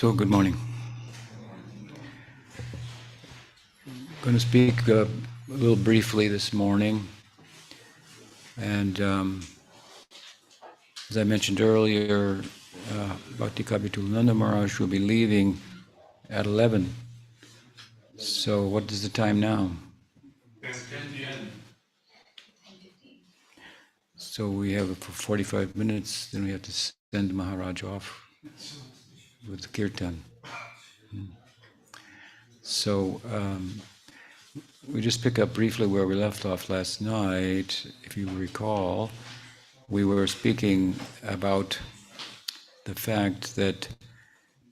So, good morning. I'm going to speak a little briefly this morning. And as I mentioned earlier, Bhakti Kabitulananda Maharaj will be leaving at 11. So, what is the time now? 10 p.m. So, we have for 45 minutes, then we have to send Maharaj off with the kirtan. So, we just pick up briefly where we left off last night. If you recall, we were speaking about the fact that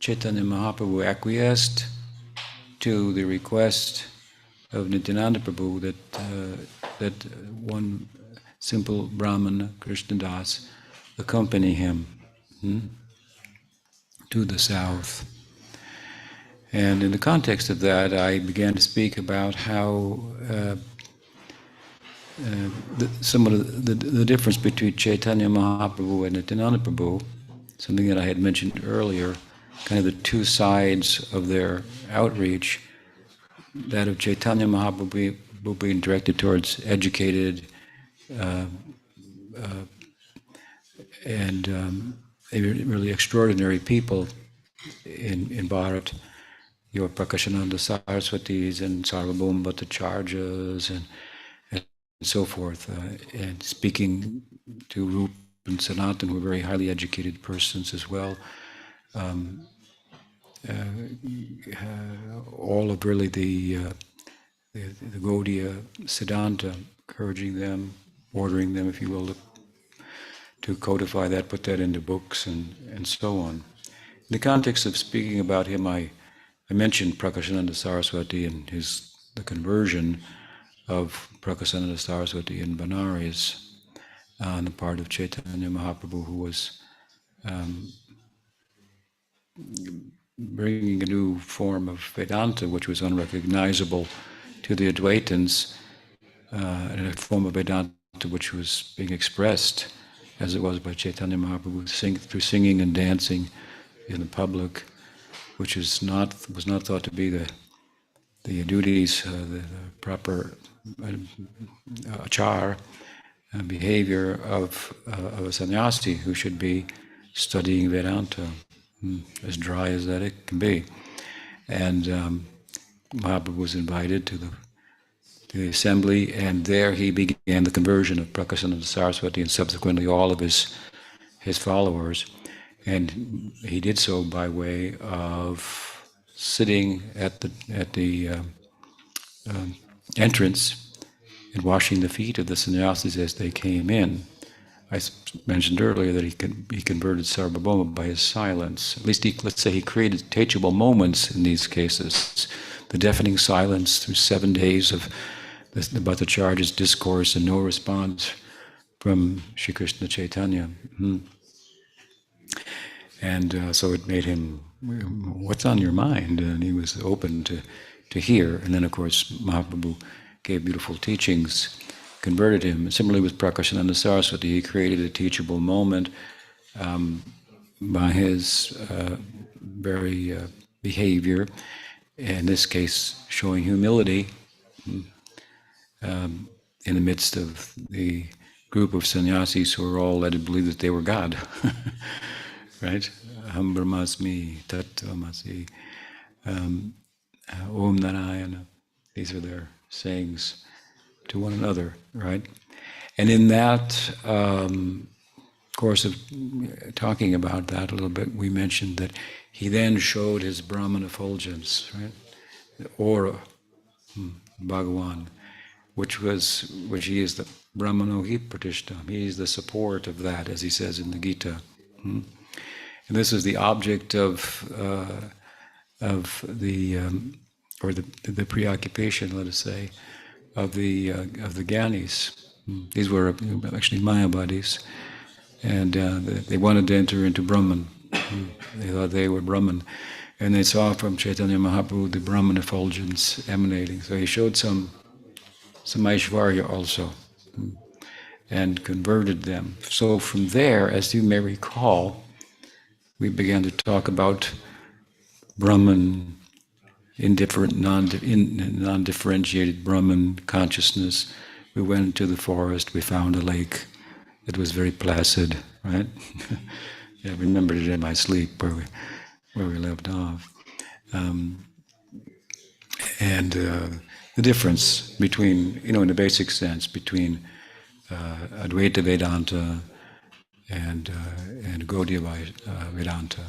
Chaitanya Mahaprabhu acquiesced to the request of Nityananda Prabhu that one simple Brahmana, Krishnadas, accompany him to the south. And in the context of that, I began to speak about how some of the difference between Chaitanya Mahaprabhu and Nityananda Prabhu, something that I had mentioned earlier, kind of the two sides of their outreach, that of Chaitanya Mahaprabhu being directed towards educated and really extraordinary people in Bharat, your Prakashananda Saraswatis and Sarvabhauma Bhattacharjas and so forth, and speaking to Rup and Sanatan, who were very highly educated persons as well. All of really the Gaudiya Siddhanta, encouraging them, ordering them, if you will, to codify that, put that into books, and so on. In the context of speaking about him, I mentioned Prakashananda Saraswati and the conversion of Prakashananda Saraswati in Benares on the part of Chaitanya Mahaprabhu, who was bringing a new form of Vedanta, which was unrecognizable to the Advaitins, and a form of Vedanta which was being expressed, as it was by Chaitanya Mahaprabhu, through singing and dancing in the public, which was not thought to be the duties, the proper achar, behavior of a sannyasi who should be studying Vedanta, as dry as that it can be. And Mahaprabhu was invited to the assembly, and there he began the conversion of Prakashananda Saraswati and subsequently all of his followers. And he did so by way of sitting at the entrance and washing the feet of the sannyasis as they came in. I mentioned earlier that he converted Sarvabhauma by his silence. At least let's say he created teachable moments in these cases. The deafening silence through 7 days of the Bhattacharya's discourse and no response from Sri Krishna Chaitanya. And so it made him, what's on your mind? And he was open to hear. And then, of course, Mahaprabhu gave beautiful teachings, converted him. Similarly with Prakashananda Saraswati, he created a teachable moment by his very behavior, in this case showing humility in the midst of the group of sannyasis who were all led to believe that they were God. Right? Aham brahmasmi, tat tvamasi, om narayana. These are their sayings to one another, right? And in that course of talking about that a little bit, we mentioned that he then showed his Brahman effulgence, right? The aura, Bhagavan, which he is the Brahmano hi pratishtam. He is the support of that, as he says in the Gita. And this is the object of the preoccupation, let us say, of the Gyanis. These were actually Mayavadis, and they wanted to enter into Brahman. They thought they were Brahman, and they saw from Chaitanya Mahaprabhu the Brahman effulgence emanating. So he showed some Aishvarya also, and converted them. So from there, as you may recall, we began to talk about Brahman, non-differentiated Brahman consciousness. We went into the forest, we found a lake. It was very placid, right? Yeah, I remembered it in my sleep where we left off. And the difference between, in the basic sense, between Advaita Vedanta and Gaudiya Vedanta,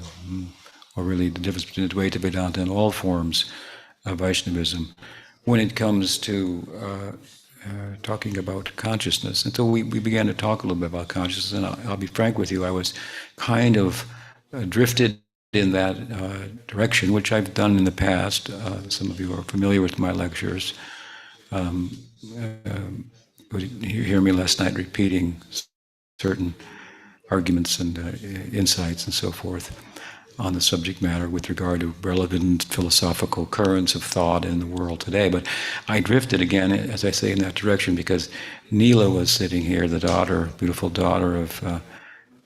or really the difference between Advaita Vedanta and all forms of Vaishnavism, when it comes to talking about consciousness. And so we began to talk a little bit about consciousness, and I'll be frank with you, I was kind of drifted in that direction, which I've done in the past. Some of you are familiar with my lectures. Would hear me last night repeating certain arguments and insights and so forth on the subject matter with regard to relevant philosophical currents of thought in the world today. But I drifted again, as I say, in that direction because Neela was sitting here, the daughter, beautiful daughter of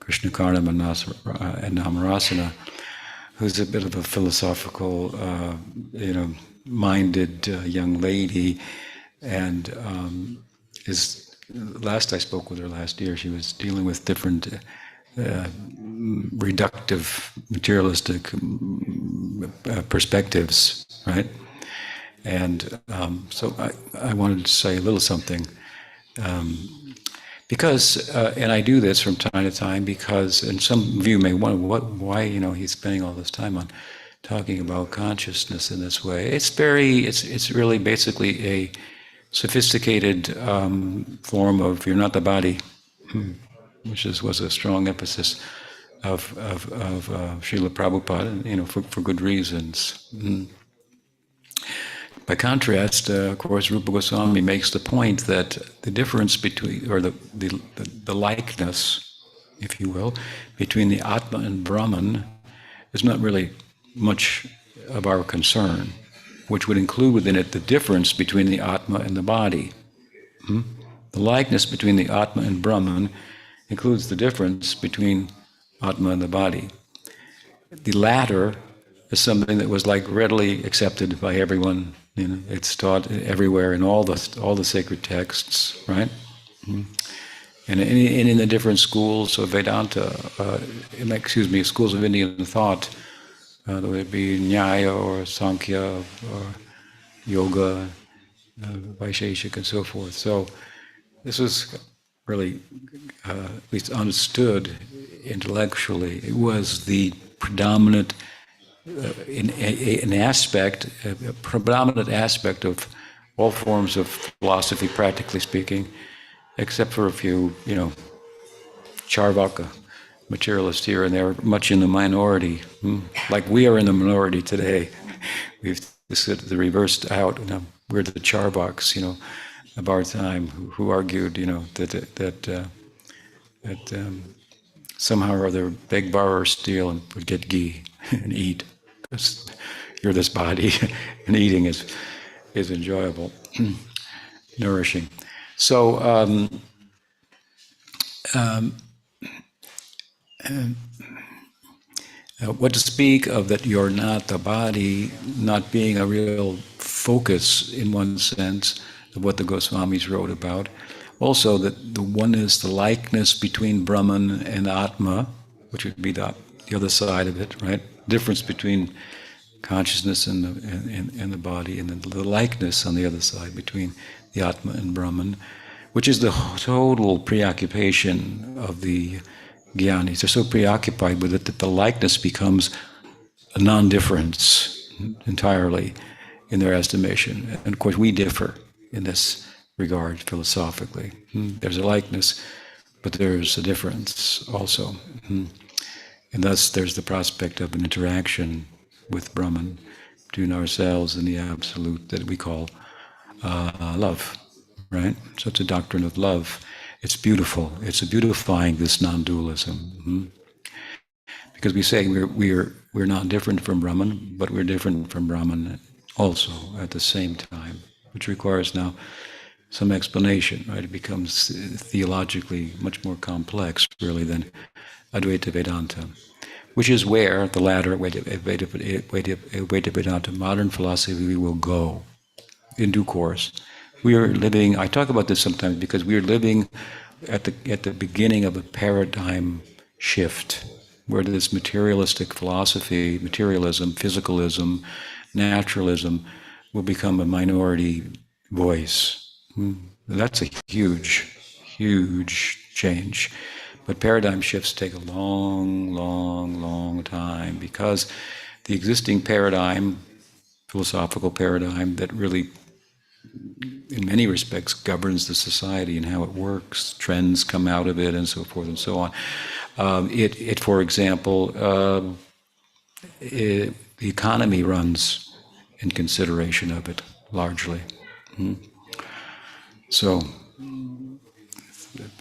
Krishna Karnam and Namarasana, who's a bit of a philosophical, minded young lady, and last I spoke with her last year, she was dealing with different reductive, materialistic perspectives, right? And so I wanted to say a little something. Because, and I do this from time to time because, and some of you may wonder, why, he's spending all this time on talking about consciousness in this way. It's really basically a sophisticated form of "you're not the body," which was a strong emphasis of Srila Prabhupada, for good reasons. By contrast, of course, Rupa Goswami makes the point that the difference between, or the likeness, if you will, between the Atma and Brahman is not really much of our concern, which would include within it the difference between the Atma and the body. The likeness between the Atma and Brahman includes the difference between Atma and the body. The latter is something that was readily accepted by everyone. It's taught everywhere in all the sacred texts, right? And in the different schools of Vedanta, schools of Indian thought, whether it be Nyaya or Sankhya or Yoga, Vaisheshika, and so forth. So this was really, at least understood intellectually, it was the predominant predominant aspect of all forms of philosophy, practically speaking, except for a few, Charvaka materialists here and there, much in the minority. Like we are in the minority today. We've the reversed out. We're the Charvaks, of our time, who argued, that somehow or other beg, borrow, or steal and would get ghee and eat. Because you're this body, and eating is enjoyable, nourishing. So what to speak of that you're not the body, not being a real focus in one sense of what the Goswamis wrote about. Also that the oneness, the likeness between Brahman and Atma, which would be the other side of it, right? Difference between consciousness and the body, and then the likeness on the other side between the Atma and Brahman, which is the total preoccupation of the Gyanis. They're so preoccupied with it that the likeness becomes a non-difference entirely in their estimation. And of course we differ in this regard philosophically. There's a likeness, but there's a difference also. And thus there's the prospect of an interaction with Brahman between ourselves and the Absolute that we call love, right? So it's a doctrine of love. It's beautiful. It's a beautifying this non-dualism. Because we say we're not different from Brahman, but we're different from Brahman also at the same time, which requires now some explanation, right? It becomes theologically much more complex, really, than Advaita Vedanta. which is where the latter, Vedanta, modern philosophy will go in due course. We are living, I talk about this sometimes because we are living at the beginning of a paradigm shift where this materialistic philosophy, materialism, physicalism, naturalism will become a minority voice. That's a huge, huge change. But paradigm shifts take a long, long, long time because the existing paradigm, philosophical paradigm that really, in many respects, governs the society and how it works, trends come out of it and so forth and so on. For example, the economy runs in consideration of it largely. So,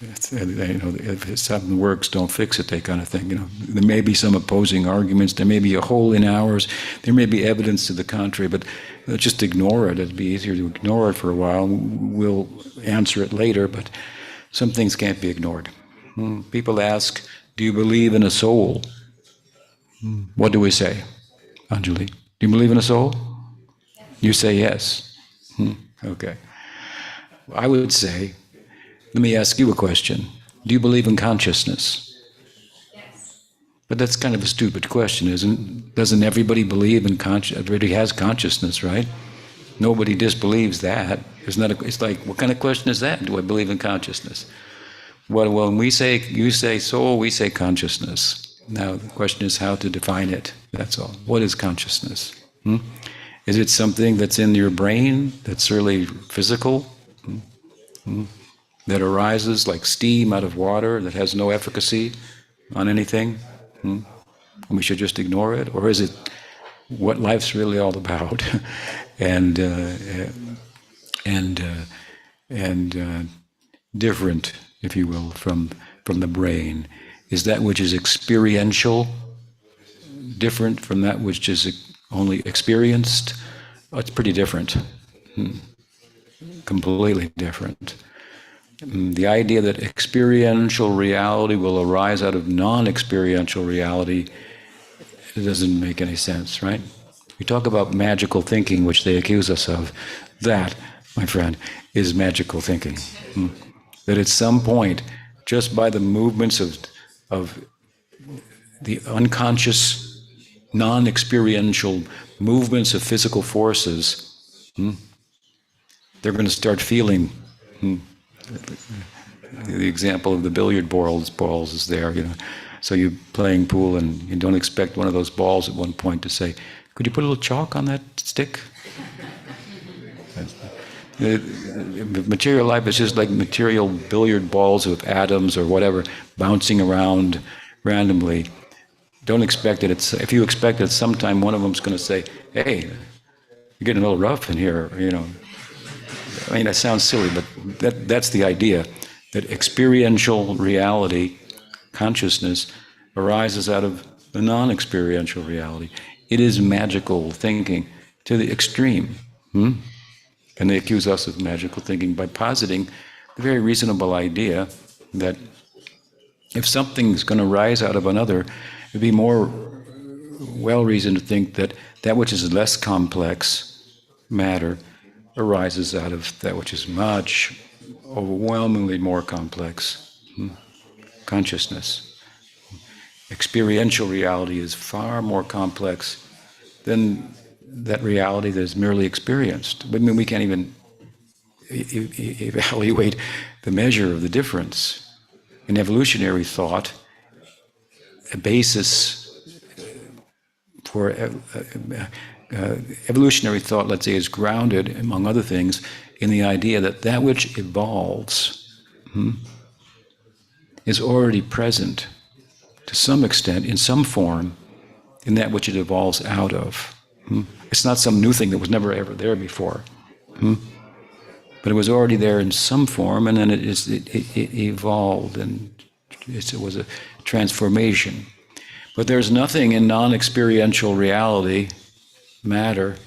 if something works, don't fix it, that kind of thing. There may be some opposing arguments, there may be a hole in ours, there may be evidence to the contrary, but just ignore it. It'd be easier to ignore it for a while. We'll answer it later, but some things can't be ignored. People ask, do you believe in a soul? What do we say, Anjali? Do you believe in a soul? You say yes. Okay. I would say, let me ask you a question. Do you believe in consciousness? Yes. But that's kind of a stupid question, isn't it? Doesn't everybody believe in everybody has consciousness, right? Nobody disbelieves that. It's like, what kind of question is that? Do I believe in consciousness? Well, when you say soul, we say consciousness. Now, the question is how to define it. That's all. What is consciousness? Is it something that's in your brain that's really physical? That arises like steam out of water that has no efficacy on anything? And we should just ignore it? Or is it what life's really all about? and different, if you will, from the brain? Is that which is experiential different from that which is only experienced? Oh, it's pretty different. Completely different. The idea that experiential reality will arise out of non-experiential reality, it doesn't make any sense, right? We talk about magical thinking, which they accuse us of. That, my friend, is magical thinking. That at some point, just by the movements of the unconscious, non-experiential movements of physical forces, they're going to start feeling. The example of the billiard balls is there. So you're playing pool and you don't expect one of those balls at one point to say, "Could you put a little chalk on that stick?" Material life is just like material billiard balls with atoms or whatever bouncing around randomly. Don't expect it. If you expect it, sometime one of them's going to say, "Hey, you're getting a little rough in here," I mean, that sounds silly, but that's the idea, that experiential reality, consciousness, arises out of the non-experiential reality. It is magical thinking to the extreme. And they accuse us of magical thinking by positing the very reasonable idea that if something's going to rise out of another, it'd be more well-reasoned to think that that which is less complex, matter, arises out of that which is much, overwhelmingly more complex, consciousness. Experiential reality is far more complex than that reality that is merely experienced. I mean, we can't even evaluate the measure of the difference. In evolutionary thought, a basis for evolutionary thought, let's say, is grounded, among other things, in the idea that that which evolves is already present to some extent, in some form, in that which it evolves out of. It's not some new thing that was never ever there before. But it was already there in some form, and then it evolved, and it was a transformation. But there's nothing in non-experiential reality, matter,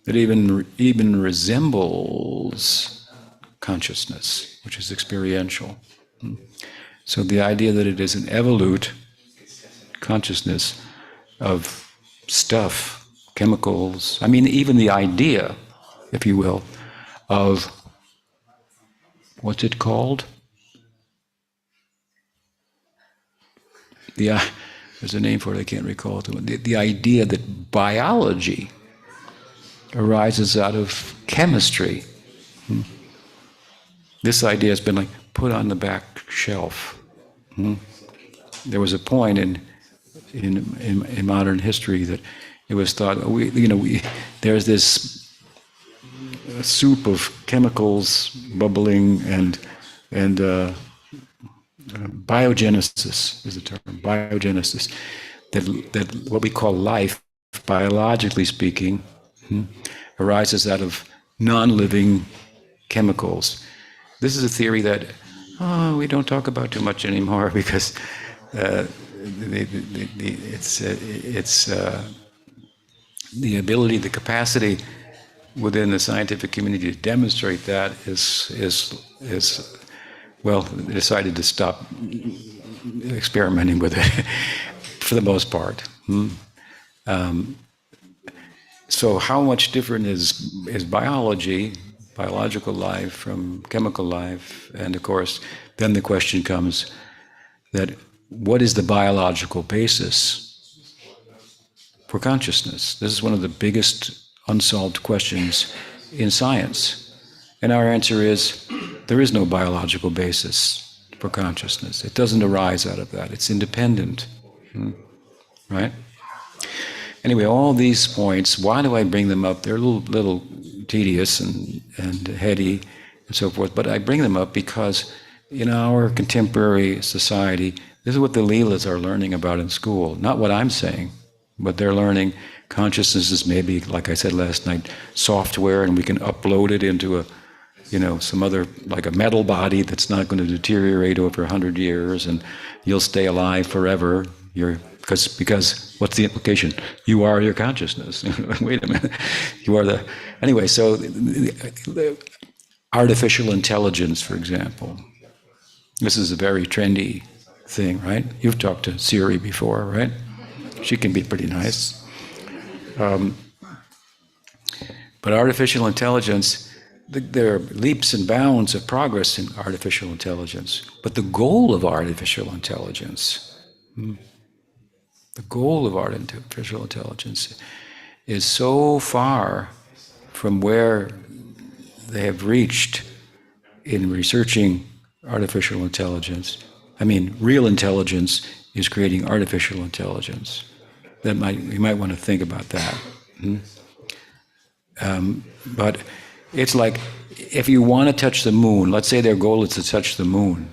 that even resembles consciousness, which is experiential. So the idea that it is an evolute consciousness of stuff, chemicals. I mean, even the idea, if you will, of what's it called? There's a name for it, I can't recall it. The idea that biology arises out of chemistry. This idea has been like put on the back shelf. There was a point in modern history that it was thought there's this soup of chemicals bubbling and biogenesis is the term, biogenesis, that what we call life, biologically speaking, arises out of non-living chemicals. This is a theory that we don't talk about too much anymore because it's the ability, the capacity within the scientific community to demonstrate that is well, they decided to stop experimenting with it for the most part. So how much different is biology, biological life from chemical life? And of course, then the question comes that what is the biological basis for consciousness? This is one of the biggest unsolved questions in science. And our answer is, there is no biological basis for consciousness. It doesn't arise out of that. It's independent. Right? Anyway, all these points, why do I bring them up? They're a little tedious and heady and so forth, but I bring them up because in our contemporary society, this is what the Leelas are learning about in school. Not what I'm saying, but they're learning consciousness is maybe, like I said last night, software, and we can upload it into some other, like a metal body that's not going to deteriorate over 100 years, and you'll stay alive forever. Because what's the implication? You are your consciousness. Wait a minute. You are anyway, so the artificial intelligence, for example. This is a very trendy thing, right? You've talked to Siri before, right? She can be pretty nice. But artificial intelligence, there are leaps and bounds of progress in artificial intelligence. But the goal of artificial intelligence, is so far from where they have reached in researching artificial intelligence. I mean, real intelligence is creating artificial intelligence. You might want to think about that. But it's like, if you want to touch the moon, let's say their goal is to touch the moon.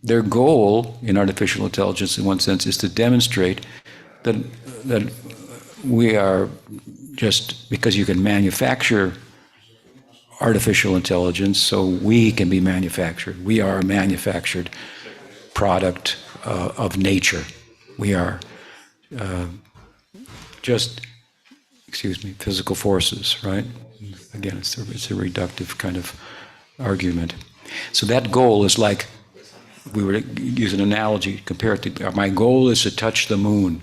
Their goal in artificial intelligence, in one sense, is to demonstrate that we are just, because you can manufacture artificial intelligence, so we can be manufactured. We are a manufactured product of nature. We are just, physical forces, right? Again, it's a reductive kind of argument. So that goal is like, we were to use an analogy, compare it to, my goal is to touch the moon.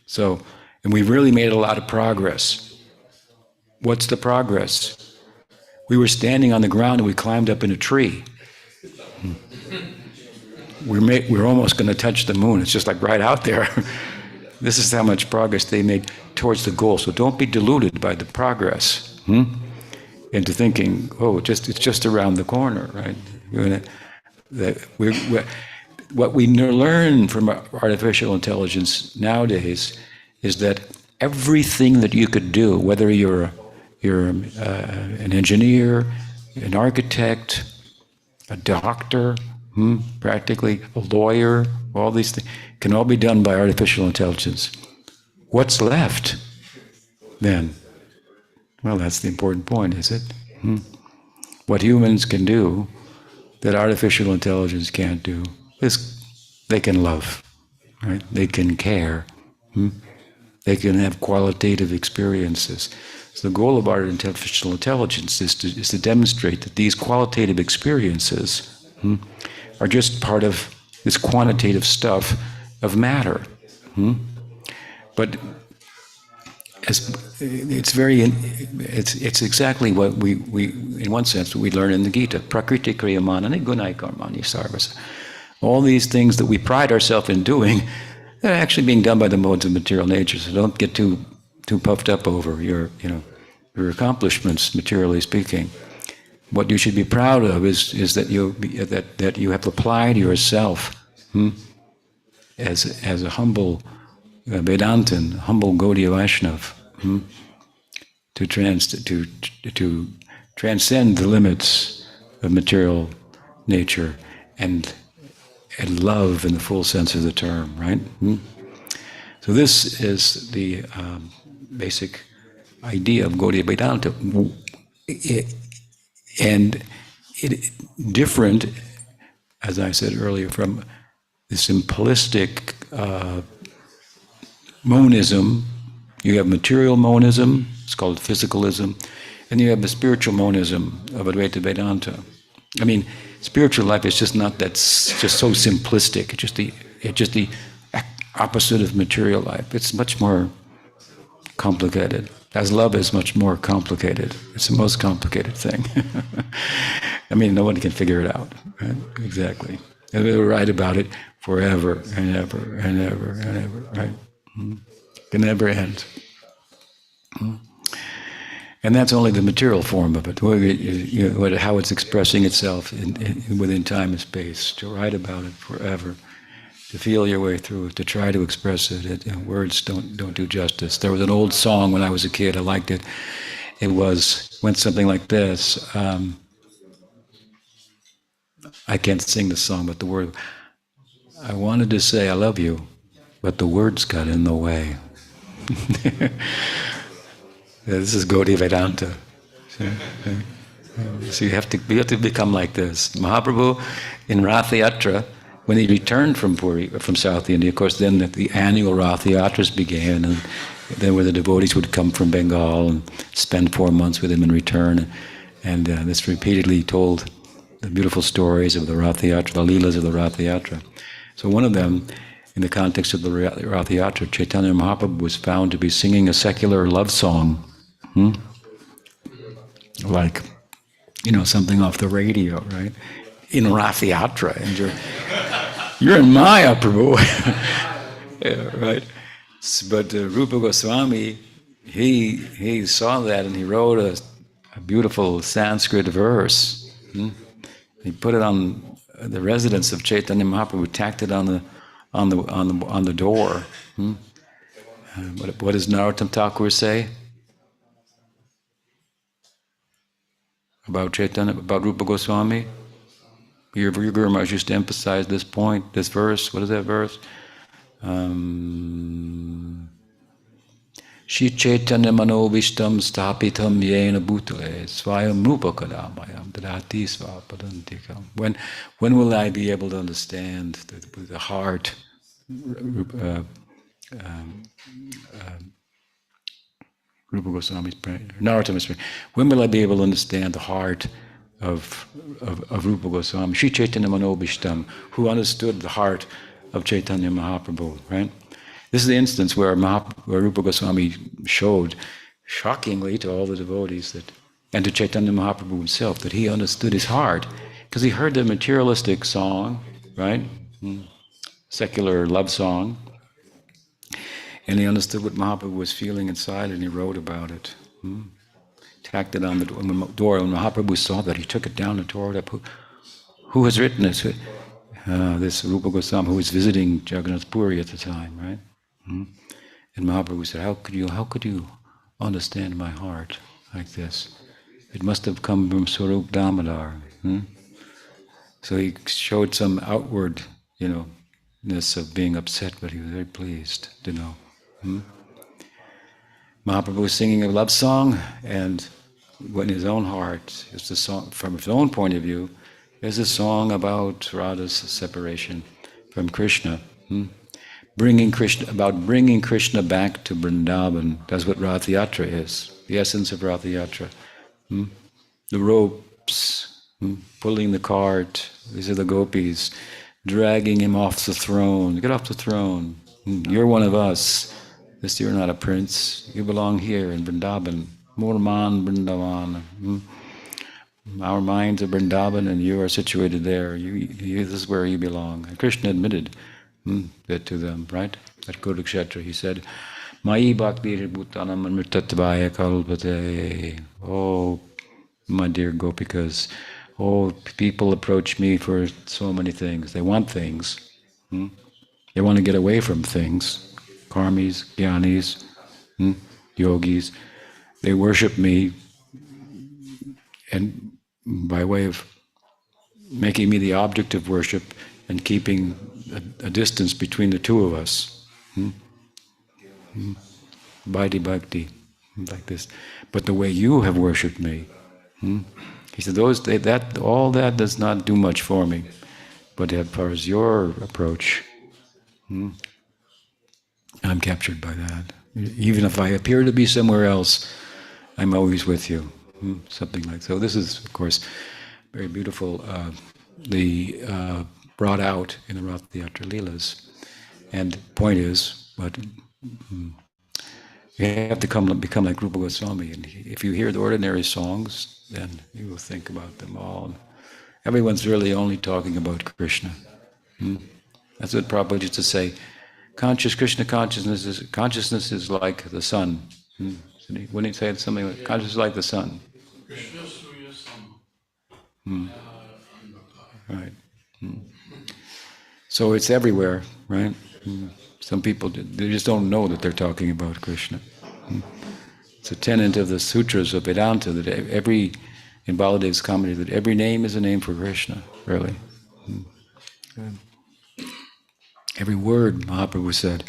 So, and we've really made a lot of progress. What's the progress? We were standing on the ground and we climbed up in a tree. We're almost going to touch the moon. It's just like right out there. This is how much progress they made towards the goal. So don't be deluded by the progress into thinking, it's just around the corner, right? What we learn from artificial intelligence nowadays is that everything that you could do, whether you're an engineer, an architect, a doctor, practically a lawyer, all these things, can all be done by artificial intelligence. What's left then? Well, that's the important point, is it? What humans can do that artificial intelligence can't do is they can love, right? They can care. They can have qualitative experiences. So the goal of artificial intelligence is to demonstrate that these qualitative experiences are just part of this quantitative stuff of matter. But it's exactly what we in one sense what we learn in the Gita. Prakriti kriyamana gunai karmani sarvasa. All these things that we pride ourselves in doing, they're actually being done by the modes of material nature. So don't get too puffed up over your accomplishments, materially speaking. What you should be proud of is that you have applied yourself as a humble Vedantin, humble Gaudiya Vaishnav, to transcend the limits of material nature and love in the full sense of the term, right? So this is the basic idea of Gaudiya Vedanta, and it different, as I said earlier, from the simplistic monism. You have material monism, it's called physicalism, and you have the spiritual monism of Advaita Vedanta. I mean, spiritual life is just not that's just so simplistic. It's just the opposite of material life. It's much more complicated. As love is much more complicated. It's the most complicated thing. I mean, no one can figure it out. Right? Exactly. And they will write about it forever and ever and ever and ever. Right? Can never end. And that's only the material form of it, how it's expressing itself within time and space. To write about it forever, to feel your way through it, to try to express it. Words don't do justice. There was an old song when I was a kid. I liked it. It went something like this. I can't sing the song, but the word. I wanted to say I love you, but the words got in the way. This is Gaudiya Vedanta. So you have to become like this. Mahaprabhu in Rath Yatra, when he returned from Puri, from South India, of course, then the annual Rath Yatras began, and then where the devotees would come from Bengal and spend 4 months with him and return, and this repeatedly told the beautiful stories of the Rath Yatra, the Leelas of the Rath Yatra. So one of them, in the context of the Rath Yatra, Chaitanya Mahaprabhu was found to be singing a secular love song. Like, something off the radio, right? In Rath Yatra, and you're in Maya, Prabhu. Yeah, right? But Rupa Goswami, he saw that and he wrote a beautiful Sanskrit verse. He put it on the residence of Chaitanya Mahaprabhu, tacked it on the door. What does Narottam Thakur say about Chaitanya, about Rupa Goswami? Your Guru Maharaj used to emphasize this point, this verse. What is that verse? Shri Chaitanya Manovishtam Stapitam Yena Bhutale Swayam Rupa Kadamayam Dadati Svapadantikam. When will I be able to understand the heart, Rupa Goswami's prayer, Narottam's prayer. When will I be able to understand the heart of Rupa Goswami? Shri Chaitanya Manobhishtam, who understood the heart of Chaitanya Mahaprabhu, right? This is the instance where Rupa Goswami showed shockingly to all the devotees and to Chaitanya Mahaprabhu himself that he understood his heart, because he heard the materialistic song, right? Secular love song. And he understood what Mahaprabhu was feeling inside, and he wrote about it. Tacked it on the door. When Mahaprabhu saw that, he took it down and tore it up. Who has written this? This Rupa Goswami, who was visiting Jagannath Puri at the time, right? And Mahaprabhu said, how could you understand my heart like this? It must have come from Swarup Damodar. So he showed some outward, ness of being upset, but he was very pleased to know. Mahaprabhu was singing a love song, and in his own heart, it's a song from his own point of view, is a song about Radha's separation from Krishna. Bringing Krishna back to Vrindavan. That's what Rath Yatra is, the essence of Rath Yatra. The ropes, pulling the cart, these are the gopis, dragging him off the throne. Get off the throne. You're one of us. You're not a prince. You belong here in Vrindavan. Murman Vrindavan. Our minds are Vrindavan and you are situated there. This is where you belong. And Krishna admitted that to them, right? At Kurukshetra, he said, Mai bhakti bhutanam amritatvaya kalpate. Oh, my dear Gopikas, oh, people approach me for so many things. They want things. They want to get away from things. Karmis, jnanis, yogis. They worship me, and by way of making me the object of worship and keeping a distance between the two of us. Bhakti bhakti, like this. But the way you have worshipped me, he said, all that does not do much for me. But as far as your approach, I'm captured by that. Even if I appear to be somewhere else, I'm always with you. Something like so. This is, of course, very beautiful. Brought out in the Rath Yatra Leelas. And the point is, but you have to become like Rupa Goswami. And if you hear the ordinary songs, then you will think about them all. Everyone's really only talking about Krishna. That's what Prabhupada used to say. Krishna consciousness is like the sun. Wouldn't he say something like consciousness is like the sun? Right. So it's everywhere, right? Some people, they just don't know that they're talking about Krishna. It's a tenet of the sutras of Vedanta that in Baladev's comedy, that every name is a name for Krishna, really. Every word, Mahaprabhu said,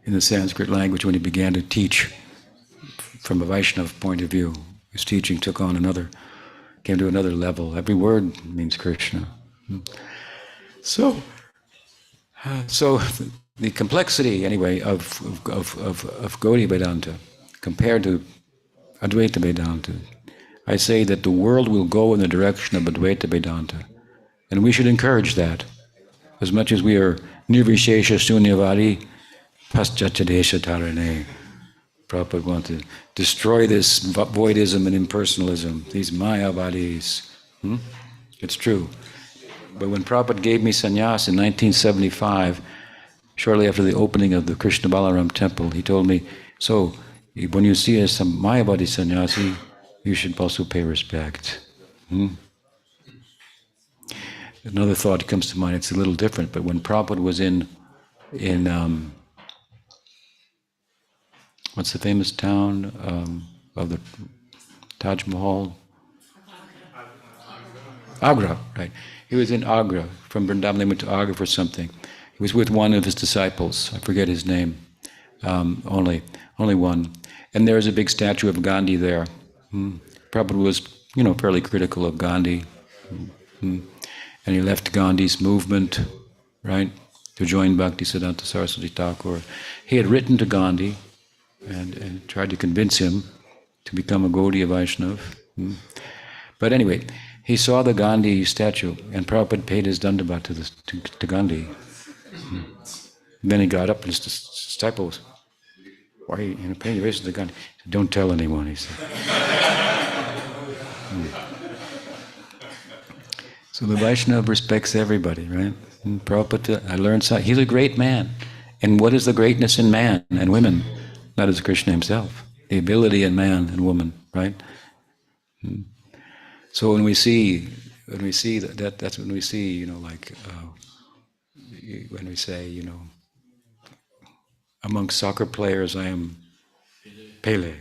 in the Sanskrit language when he began to teach from a Vaishnava point of view. His teaching came to another level. Every word means Krishna. So the complexity, anyway, of Gaudiya Vedanta compared to Advaita Vedanta, I say that the world will go in the direction of Advaita Vedanta, and we should encourage that. As much as we are nirvishesha shunyavadi paschachadesha tarane. Prabhupada wanted to destroy this voidism and impersonalism, these mayavadis. It's true. But when Prabhupada gave me sannyas in 1975, shortly after the opening of the Krishna Balaram temple, he told me, so when you see a mayavadi sannyasi, you should also pay respect. Another thought comes to mind, it's a little different, but when Prabhupada was in what's the famous town of the Taj Mahal? Agra, right. He was in Agra, from Vrindavan they went to Agra for something. He was with one of his disciples, I forget his name, only one. And there's a big statue of Gandhi there. Prabhupada was, fairly critical of Gandhi. And he left Gandhi's movement, right, to join Bhaktisiddhanta Saraswati Thakur. He had written to Gandhi and tried to convince him to become a Gaudiya Vaishnava. But anyway, he saw the Gandhi statue, and Prabhupada paid his dandavat to Gandhi. Then he got up and his disciples, why are you paying your respect to Gandhi? He said, don't tell anyone, he said. So the Vaishnava respects everybody, right? And Prabhupada, I learned something. He's a great man. And what is the greatness in man and women? That is Krishna himself. The ability in man and woman, right? So when we see that, that's when we see, when we say, among soccer players, I am Pele.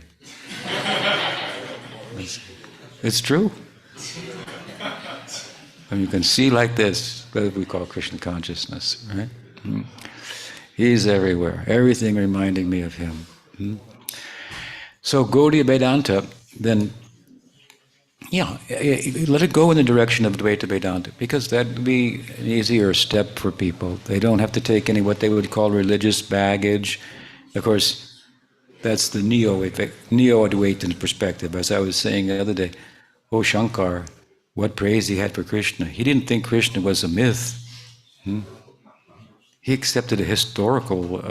It's true. And you can see like this, what we call Krishna consciousness, right? He's everywhere, everything reminding me of him. So Gaudiya Vedanta, then, let it go in the direction of Advaita Vedanta, because that would be an easier step for people. They don't have to take any what they would call religious baggage. Of course, that's the neo-Advaitin perspective. As I was saying the other day, Shankar, what praise he had for Krishna. He didn't think Krishna was a myth. He accepted a historical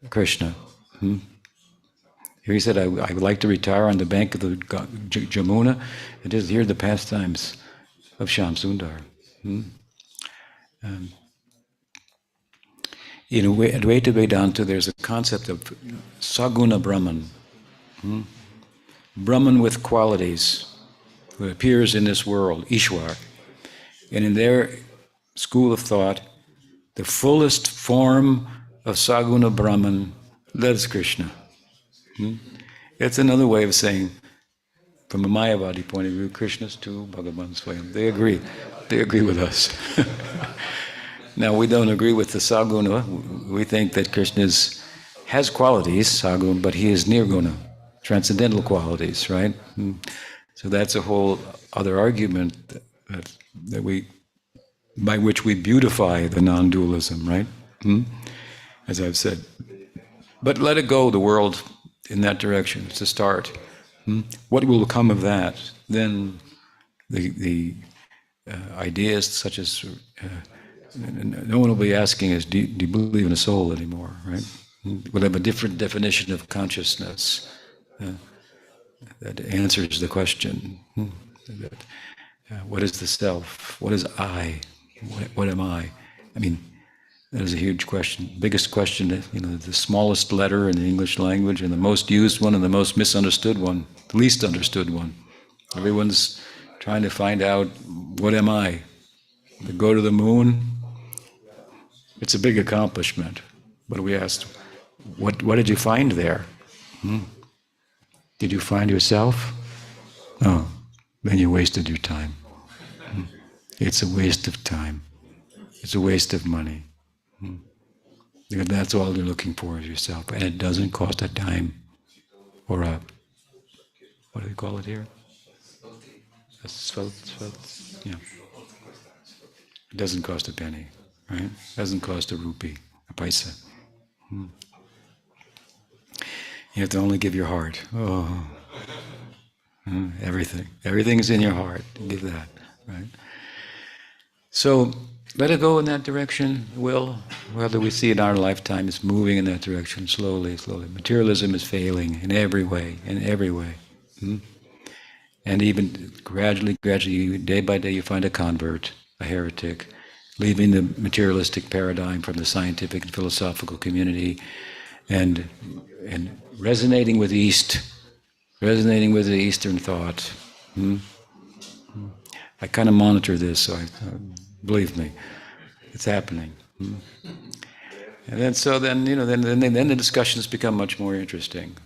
Krishna. Here he said, I would like to retire on the bank of the Jamuna and just hear the pastimes of Shyam Sundar. In Advaita Vedanta, there's a concept of Saguna Brahman. Brahman with qualities, who appears in this world, Ishwar. And in their school of thought, the fullest form of Saguna Brahman, that's Krishna. It's another way of saying, from a Mayavadi point of view, Krishna's too, Bhagavan Swayam. They agree. They agree with us. Now, we don't agree with the Saguna. We think that Krishna has qualities, Saguna, but he is Nirguna, transcendental qualities, right? So that's a whole other argument by which we beautify the non-dualism, right? As I've said. But let it go, the world, in that direction. It's a start. What will come of that? Then the ideas such as no one will be asking us, do you believe in a soul anymore, right? We'll have a different definition of consciousness that answers the question. What is the self? What is I? What am I? I mean, that is a huge question. Biggest question, the smallest letter in the English language and the most used one and the most misunderstood one, the least understood one. Everyone's trying to find out, what am I? To go to the moon? It's a big accomplishment. But we asked, what did you find there? Did you find yourself? No. Then you wasted your time. It's a waste of time. It's a waste of money. Because that's all you're looking for is yourself. And it doesn't cost a dime or a, what do they call it here? Yeah. It doesn't cost a penny, right? It doesn't cost a rupee, a paisa. You have to only give your heart. Oh, everything. Everything is in your heart. Give that, right? So let it go in that direction. Whether we see it in our lifetime, it's moving in that direction slowly, slowly. Materialism is failing in every way, And even gradually, day by day, you find a convert, a heretic, leaving the materialistic paradigm from the scientific and philosophical community, and resonating with the East, resonating with the Eastern thought. I kind of monitor this, so believe me, it's happening. And then the discussions become much more interesting.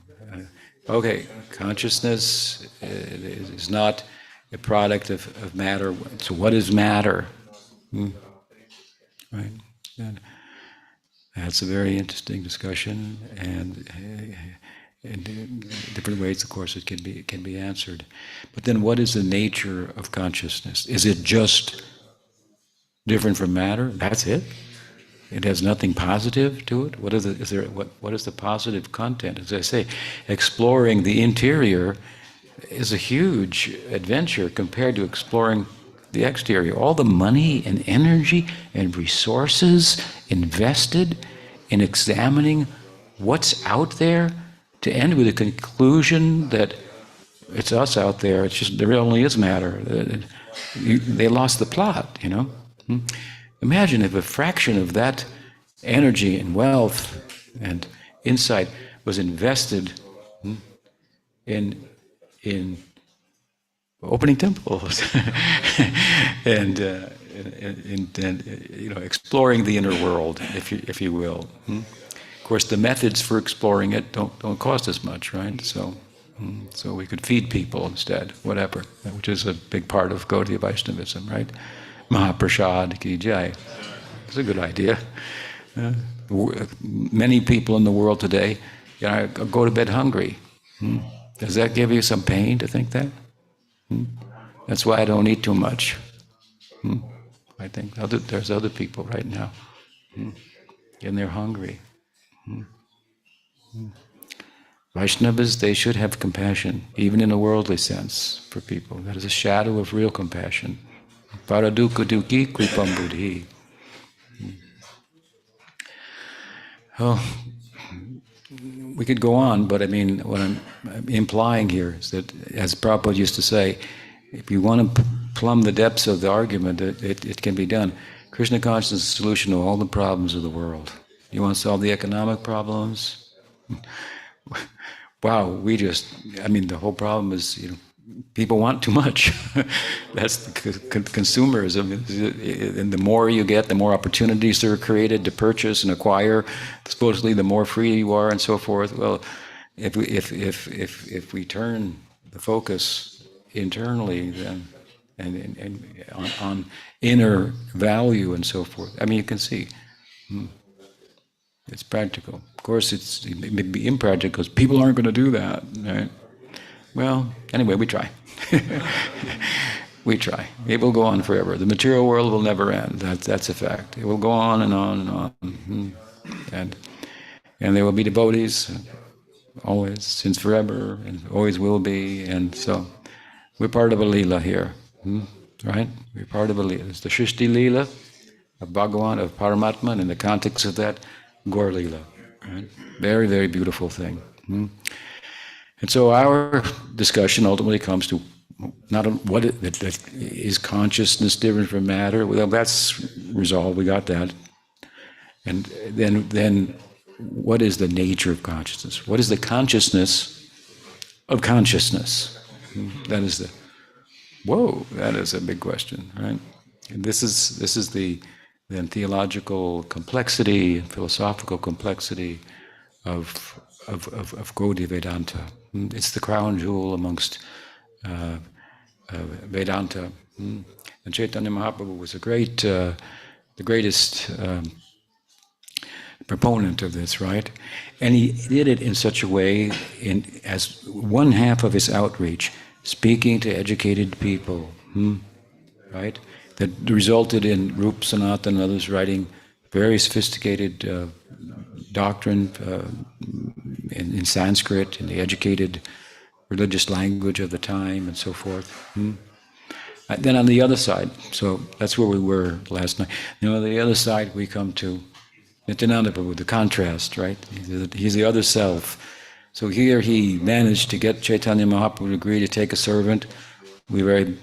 Okay, consciousness is not a product of matter. So what is matter? Right? And that's a very interesting discussion, and in different ways, of course, it can be answered. But then, what is the nature of consciousness? Is it just different from matter? That's it. It has nothing positive to it. What is the positive content? As I say, exploring the interior is a huge adventure compared to exploring the exterior. All the money and energy and resources invested in examining what's out there to end with a conclusion that it's us out there. It's just there only is matter. They lost the plot. Imagine if a fraction of that energy and wealth and insight was invested in opening temples and exploring the inner world, if you will. Of course, the methods for exploring it don't cost as much, right? So we could feed people instead, whatever, which is a big part of Gaudiya Vaishnavism, right? Mahaprasad ki jai. It's a good idea. Many people in the world today go to bed hungry. Does that give you some pain to think that? That's why I don't eat too much. I think there's other people right now, and they're hungry. Vaishnavas, they should have compassion, even in a worldly sense, for people. That is a shadow of real compassion. Paraduka duki kripam buddhi. Well, we could go on, but I mean, what I'm implying here is that, as Prabhupada used to say, if you want to plumb the depths of the argument, it can be done. Krishna consciousness is the solution to all the problems of the world. You want to solve the economic problems? Wow, I mean, the whole problem is, people want too much. That's the consumerism. And the more you get, the more opportunities that are created to purchase and acquire. Supposedly, the more free you are, and so forth. Well, if we turn the focus internally, then and on inner value and so forth. I mean, you can see. It's practical. Of course, it may be impractical because people aren't going to do that, right? Well, anyway, we try. We try. It will go on forever. The material world will never end. That's a fact. It will go on and on and on. And there will be devotees always, since forever, and always will be. And so we're part of a Leela here, right? We're part of a Leela. It's the Shrishti Leela of Bhagavan, of Paramatma, and in the context of that, Gaur Leela. Right? Very, very beautiful thing. And so our discussion ultimately comes to not what is consciousness different from matter. Well, that's resolved. We got that. And then what is the nature of consciousness? What is the consciousness of consciousness? That is that is a big question, right? And this is the then theological complexity and philosophical complexity of Gaudiya Vedanta. It's the crown jewel amongst Vedanta. And Chaitanya Mahaprabhu was the greatest proponent of this, right? And he did it in such a way, as one half of his outreach, speaking to educated people, right? That resulted in Rup Sanatan and others writing very sophisticated doctrine in Sanskrit, in the educated religious language of the time, and so forth. Then on the other side, so that's where we were last night. On the other side, we come to Nityananda Prabhu, the contrast, right? He's the other self. So here he managed to get Chaitanya Mahaprabhu to agree to take a servant. We're very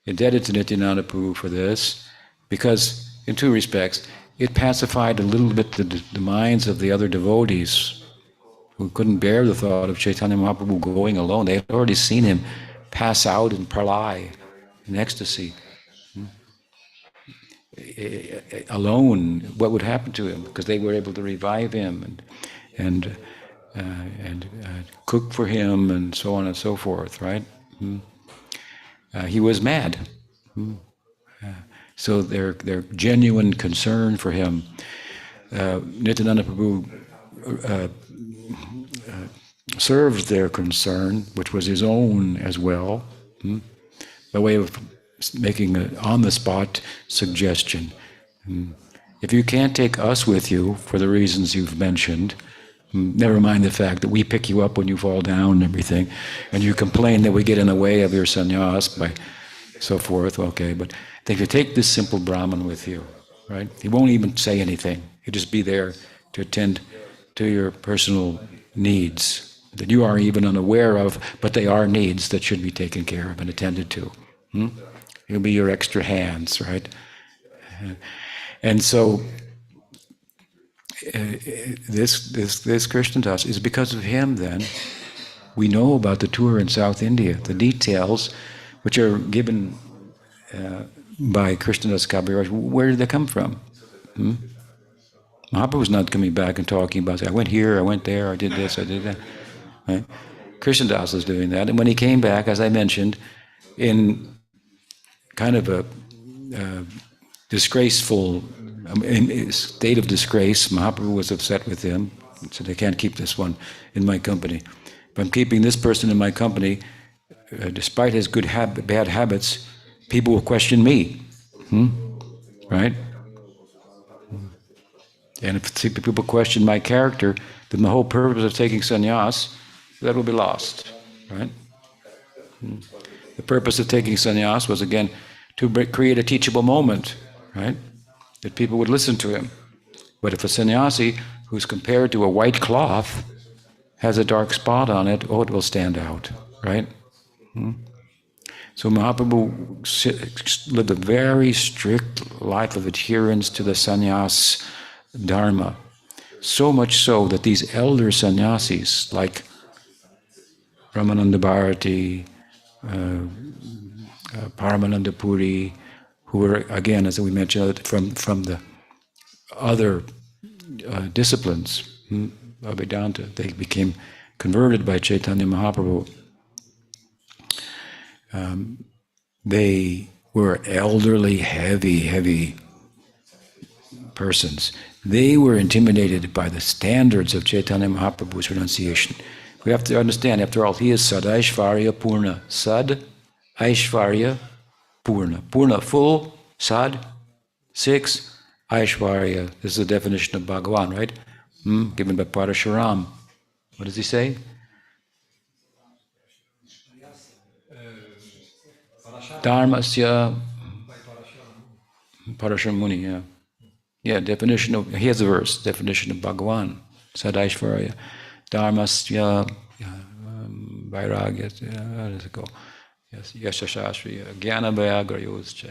indebted to Nityananda Prabhu for this, because in two respects, it pacified a little bit the minds of the other devotees who couldn't bear the thought of Chaitanya Mahaprabhu going alone. They had already seen him pass out in pralay, in ecstasy. Alone, what would happen to him? Because they were able to revive him and cook for him and so on and so forth, right? He was mad. So their genuine concern for him, Nityananda Prabhu served their concern, which was his own as well, by way of making an on-the-spot suggestion. If you can't take us with you for the reasons you've mentioned, never mind the fact that we pick you up when you fall down and everything, and you complain that we get in the way of your sannyas by so forth, okay, but if you take this simple Brahmin with you, right, he won't even say anything. He'll just be there to attend to your personal needs that you are even unaware of, but they are needs that should be taken care of and attended to. He'll be your extra hands, right? And so this Krishna Das is because of him. Then we know about the tour in South India, the details which are given by Krishnadas Kaviraj. Where did they come from? Mahaprabhu was not coming back and talking about, I went here, I went there, I did this, I did that. Right? Krishnadas was doing that. And when he came back, as I mentioned, in kind of a disgraceful state of disgrace, Mahaprabhu was upset with him, said, I can't keep this one in my company. If I'm keeping this person in my company, despite his bad habits, people will question me. Right? And if people question my character, then the whole purpose of taking sannyas, that will be lost. Right? The purpose of taking sannyas was, again, to create a teachable moment, right? That people would listen to him. But if a sannyasi who's compared to a white cloth has a dark spot on it, oh, it will stand out, right? So Mahaprabhu lived a very strict life of adherence to the sannyas dharma. So much so that these elder sannyasis, like Ramananda Bharati, Paramananda Puri, who were, again, as we mentioned, from the other disciplines of Vedanta, they became converted by Chaitanya Mahaprabhu. They were elderly, heavy persons. They were intimidated by the standards of Chaitanya Mahaprabhu's renunciation. We have to understand, after all, he is Sad Aishvarya Purna. Sad Aishvarya Purna. Purna, full. Sad, 6. Aishvarya, this is the definition of Bhagavan, right? Given by Parashuram. What does he say? Dharmasya Parashamuni, yeah. Yeah, definition of, here's a verse, definition of Bhagavan, Sadaishvarya, Dharmasya, Vairagya, how does it go? Yes, Yashashashriya, Jnana Vayagrayoscha,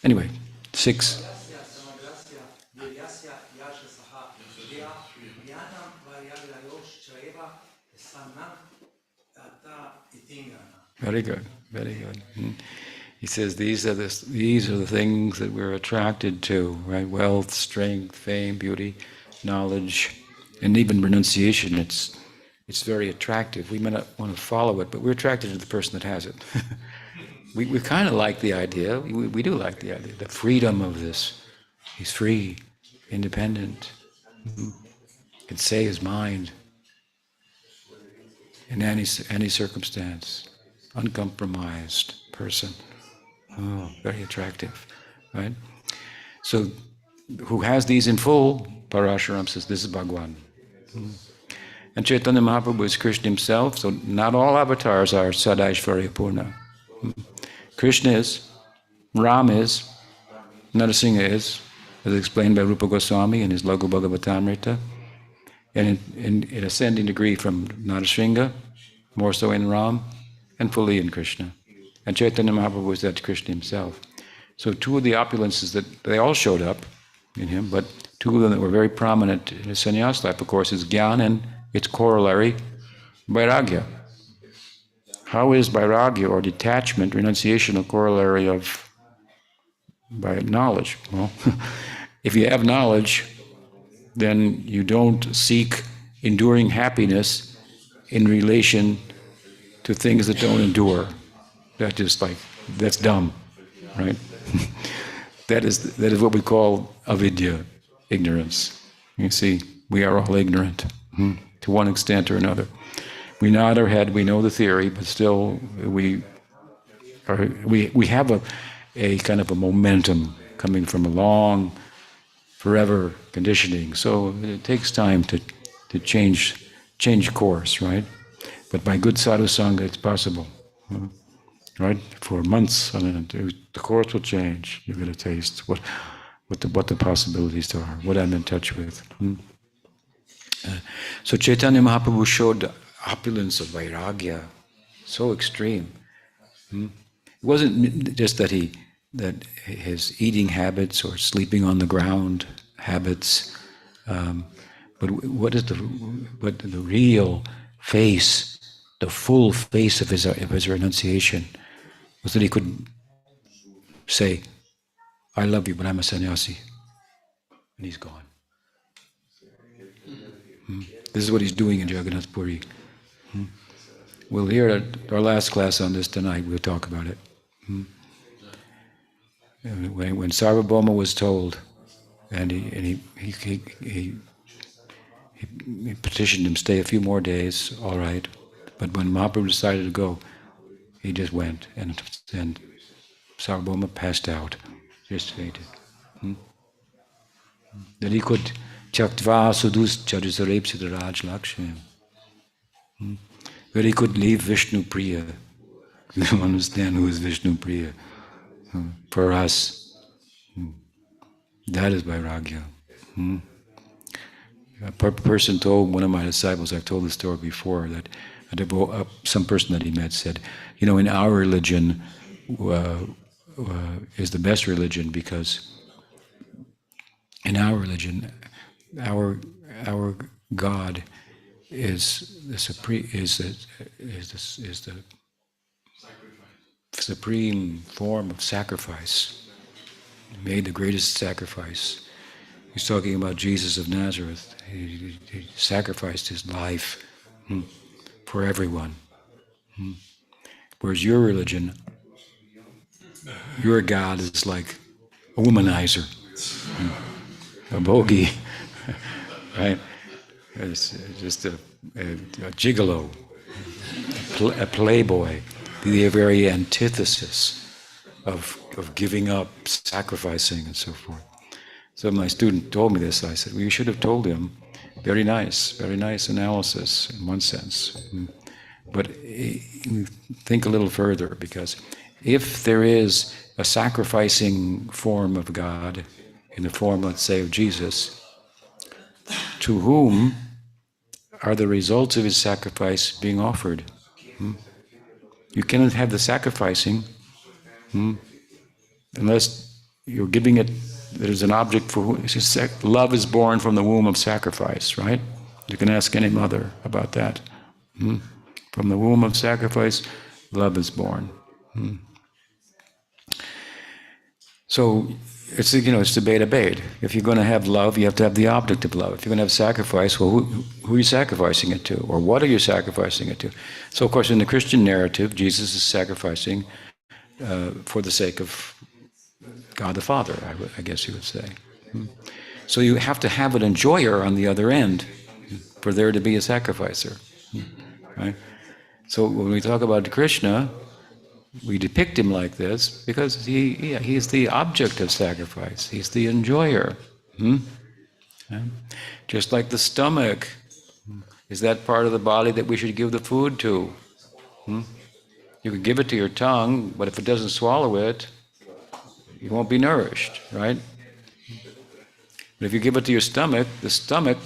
anyway, 6. Very good, very good. He says these are the things that we're attracted to, right? Wealth, strength, fame, beauty, knowledge, and even renunciation. It's very attractive. We may not want to follow it, but we're attracted to the person that has it. we kind of like the idea. We do like the idea, the freedom of this. He's free, independent, can say his mind in any circumstance, uncompromised person. Oh, very attractive, right? So, who has these in full? Parashuram says, this is Bhagwan. And Chaitanya Mahaprabhu is Krishna himself, so not all avatars are Sadaishvarya Purna. Krishna is, Ram is, Narasimha is, as explained by Rupa Goswami in his Lagu Bhagavatamrita, and in ascending degree from Narasimha, more so in Ram, and fully in Krishna. And Chaitanya Mahaprabhu was that Krishna himself. So two of the opulences that they all showed up in him, but two of them that were very prominent in his sannyas life, of course, is Gyan and its corollary, Vairagya. How is Vairagya, or detachment, renunciation, a corollary of by knowledge? Well, if you have knowledge, then you don't seek enduring happiness in relation to things that don't endure. That's dumb, right? That is what we call avidya, ignorance. You see, we are all ignorant to one extent or another. We nod our head, we know the theory, but still we have a kind of a momentum coming from a long, forever conditioning. So it takes time to change course, right? But by good sadhu sangha, it's possible. Right? For months on end, the course will change. You're going to taste what the possibilities are, what I'm in touch with. So Chaitanya Mahaprabhu showed the opulence of Vairagya, so extreme. It wasn't just that his eating habits or sleeping on the ground habits, but the real face, the full face of his renunciation, was that he could say, I love you, but I'm a sannyasi. And he's gone. This is what he's doing in Jagannath Puri. We'll hear at our last class on this tonight. We'll talk about it. When Sarvabhauma was told, and he petitioned him, stay a few more days, all right. But when Mahaprabhu decided to go, he just went, and Sarvabhauma passed out, just fainted. That he could Tyaktva Sudus Charisarepsita Raj Lakshmi. That he could leave Vishnu Priya. You understand who is Vishnu Priya for us. That is vairagya. Hmm. A person told one of my disciples, I've told this story before, that some person that he met said, in our religion uh, is the best religion because in our religion, our our God is the supreme is the supreme form of sacrifice. He made the greatest sacrifice. He's talking about Jesus of Nazareth. He sacrificed his life for everyone. Whereas your religion, your God is like a womanizer, a bogey, right? It's just a gigolo, a playboy, the very antithesis of giving up, sacrificing, and so forth. So my student told me this. I said, well, you should have told him. Very nice analysis in one sense. But think a little further, because if there is a sacrificing form of God, in the form, let's say, of Jesus, to whom are the results of his sacrifice being offered? You cannot have the sacrificing unless you're giving it. There's an object for whom love is born from the womb of sacrifice, right? You can ask any mother about that. From the womb of sacrifice, love is born. So it's debate. If you're going to have love, you have to have the object of love. If you're going to have sacrifice, well, who are you sacrificing it to, or what are you sacrificing it to? So, of course, in the Christian narrative, Jesus is sacrificing for the sake of God the Father, I guess you would say. So you have to have an enjoyer on the other end for there to be a sacrificer, right? So when we talk about Krishna, we depict him like this because he's the object of sacrifice. He's the enjoyer. Just like the stomach is that part of the body that we should give the food to. You could give it to your tongue, but if it doesn't swallow it, you won't be nourished, right? But if you give it to your stomach, the stomach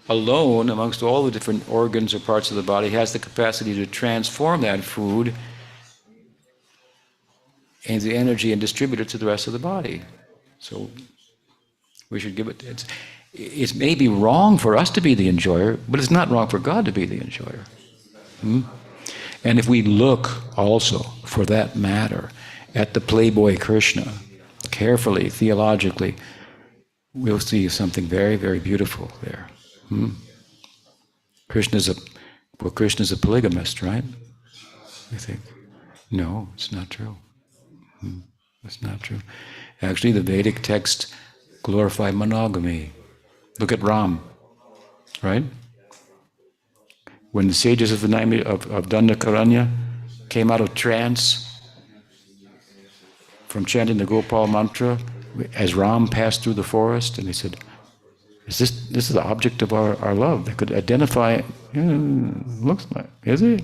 alone, amongst all the different organs or parts of the body, has the capacity to transform that food into energy and distribute it to the rest of the body. So we should give it. It may be wrong for us to be the enjoyer, but it's not wrong for God to be the enjoyer. And if we look also, for that matter, at the playboy Krishna, carefully, theologically, we'll see something very, very beautiful there. Krishna's a polygamist, right? You think? No, it's not true. It's not true. Actually, the Vedic texts glorify monogamy. Look at Ram, right? When the sages of the of Dandakaranya came out of trance from chanting the Gopal mantra, as Ram passed through the forest, and they said, this is the object of our love. They could identify, looks like, is it?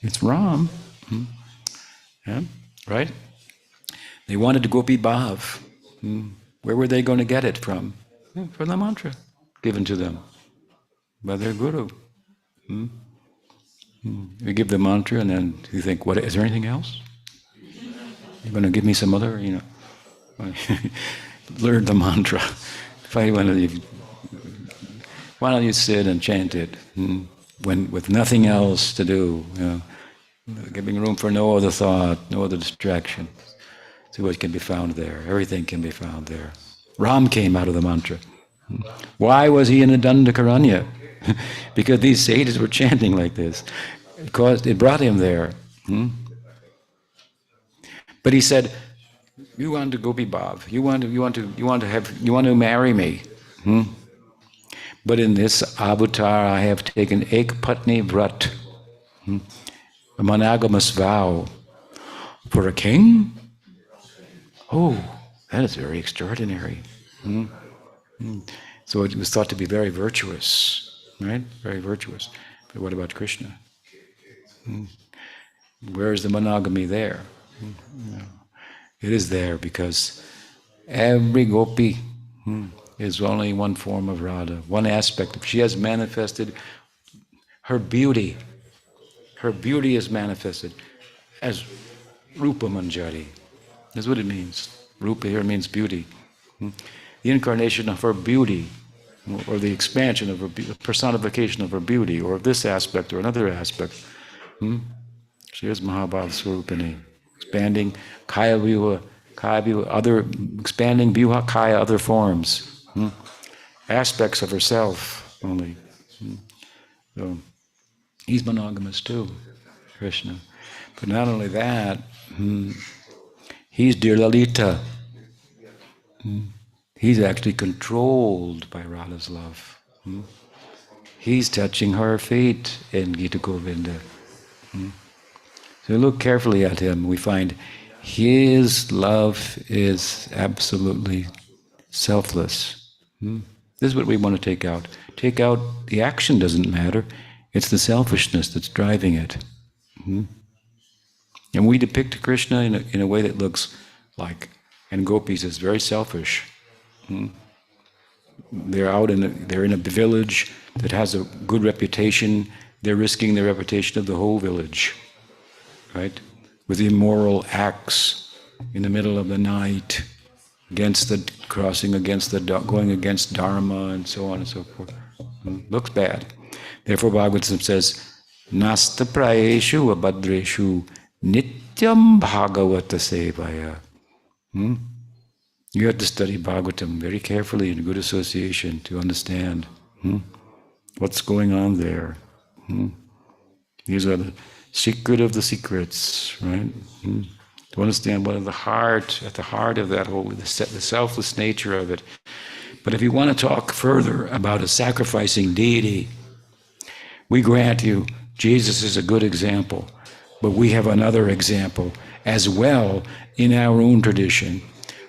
It's Ram. Yeah, right? They wanted to Gopi Bhav. Where were they going to get it from? From the mantra given to them by their guru. You give the mantra and then you think, what, is there anything else? You're going to give me some other, learn the mantra. Why don't you sit and chant it when with nothing else to do, giving room for no other thought, no other distraction. See what can be found there. Everything can be found there. Ram came out of the mantra. Why was he in the Dandakaranya? Because these sages were chanting like this. It brought him there. But he said, "You want to Gopi Bhav. You want to marry me. But in this avatar, I have taken Ek Patni Vrat, a monogamous vow, for a king. Oh, that is very extraordinary." So it was thought to be very virtuous, right? Very virtuous. But what about Krishna? Where is the monogamy there? It is there because every gopi is only one form of Radha, one aspect. She has manifested her beauty. Her beauty is manifested as Rupa Manjari. That's what it means. Rupa here means beauty. The incarnation of her beauty, or the expansion of her personification of her beauty, or of this aspect or another aspect. She is Mahabhava Swarupini, expanding Kaya Viva, other, expanding Viva Kaya, other forms, aspects of herself only. So he's monogamous too, Krishna. But not only that, he's dear Lalita. He's actually controlled by Radha's love. He's touching her feet in Gita Govinda. So look carefully at him. We find his love is absolutely selfless. This is what we want to take out. Take out the action doesn't matter. It's the selfishness that's driving it. And we depict Krishna in a way that looks like, and gopis is very selfish. They're in a village that has a good reputation. They're risking the reputation of the whole village, right? With immoral acts in the middle of the night, going against Dharma, and so on and so forth. Looks bad. Therefore, Bhagavatam says, "Nasta prayeshu abhadreshu nityam bhagavata sevaya." You have to study Bhagavatam very carefully in good association to understand what's going on there. These are the secret of the secrets, right? To understand what at the heart of that whole, the selfless nature of it. But if you want to talk further about a sacrificing deity, we grant you Jesus is a good example, but we have another example as well in our own tradition.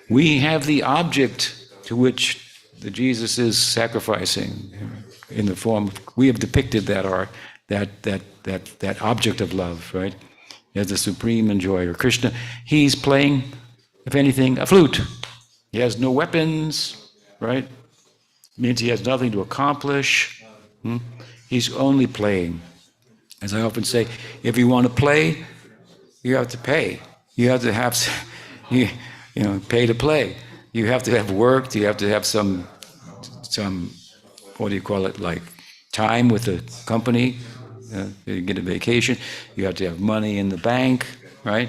We have the object to which the Jesus is sacrificing in the form. We have depicted that art, that object of love, right? As the supreme enjoyer. Krishna, he's playing, if anything, a flute. He has no weapons, right? Means he has nothing to accomplish. He's only playing. As I often say, if you want to play, you have to pay. You have to have, pay to play. You have to have worked. You have to have some, what do you call it, like time with the company. You get a vacation. You have to have money in the bank, right?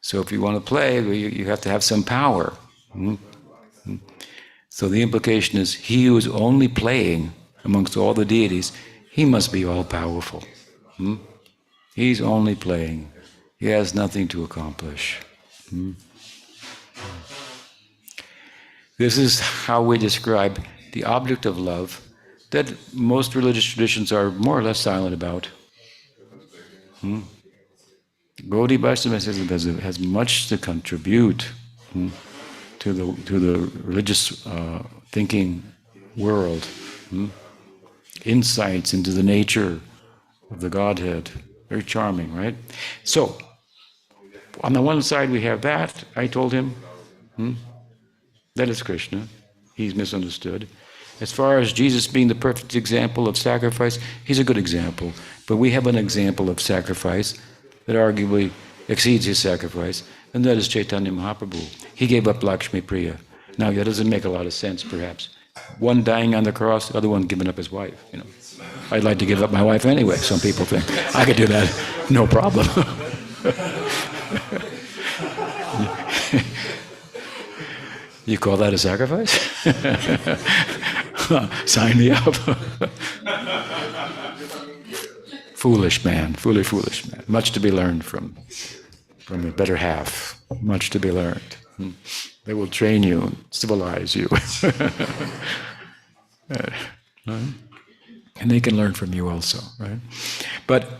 So if you want to play, you have to have some power. So the implication is, he who is only playing amongst all the deities, he must be all-powerful. He's only playing. He has nothing to accomplish. This is how we describe the object of love that most religious traditions are more or less silent about. Gaudiya Vaishnava has much to contribute to the religious thinking world. Insights into the nature of the Godhead. Very charming, right? So, on the one side we have that. I told him, that is Krishna. He's misunderstood. As far as Jesus being the perfect example of sacrifice, he's a good example. But we have an example of sacrifice that arguably exceeds his sacrifice, and that is Chaitanya Mahaprabhu. He gave up Lakshmi Priya. Now, that doesn't make a lot of sense, perhaps. One dying on the cross, the other one giving up his wife. I'd like to give up my wife anyway, some people think. I could do that, no problem. You call that a sacrifice? Sign me up. Foolish man. Much to be learned from the better half. Much to be learned. They will train you, civilize you. And they can learn from you also, right? But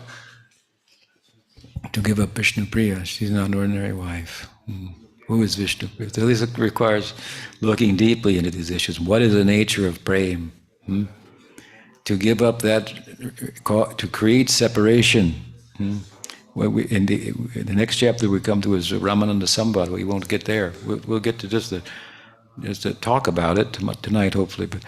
to give up Vishnu Priya, she's not an ordinary wife. Who is Vishnu Priya? So this requires looking deeply into these issues. What is the nature of prema? To give up that, to create separation. In the next chapter we come to is Ramananda Samvada. We won't get there. We'll get to just just to talk about it tonight, hopefully. But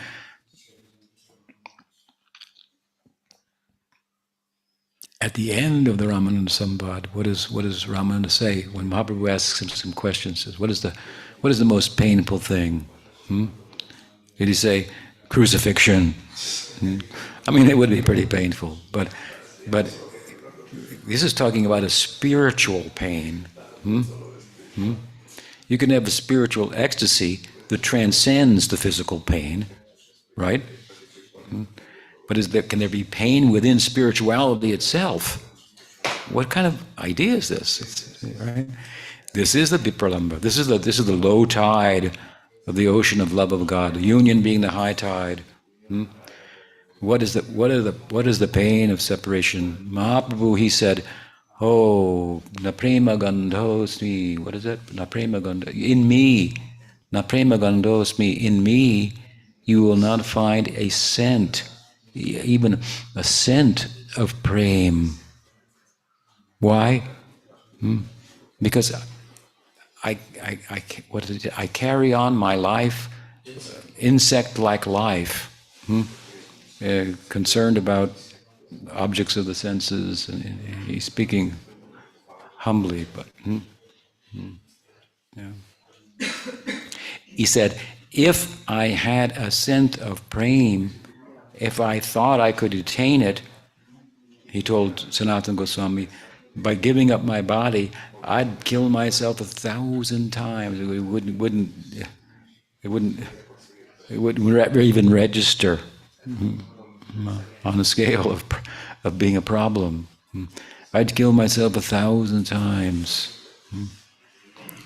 at the end of the Ramananda Sambad, what does Ramananda say when Mahaprabhu asks him some questions? Says, what is the most painful thing? Did he say crucifixion? I mean, it would be pretty painful, but this is talking about a spiritual pain. You can have a spiritual ecstasy that transcends the physical pain, right? But can there be pain within spirituality itself? What kind of idea is this? Right? This is the Vipralamba. This is the low tide of the ocean of love of God. The union being the high tide. What is the pain of separation? Mahaprabhu, he said, "Oh, na prema gandhosmi." What is it? Na prema gandho in me. Na prema gandhosmi in me. You will not find a scent, even a scent of prema. Why? Because I carry on my life, insect-like life, concerned about objects of the senses, and he's speaking humbly, but yeah. He said, if I had a scent of prema, if I thought I could attain it, he told Sanatana Goswami, by giving up my body, I'd kill myself 1,000 times. It wouldn't even register on the scale of being a problem. I'd kill myself 1,000 times.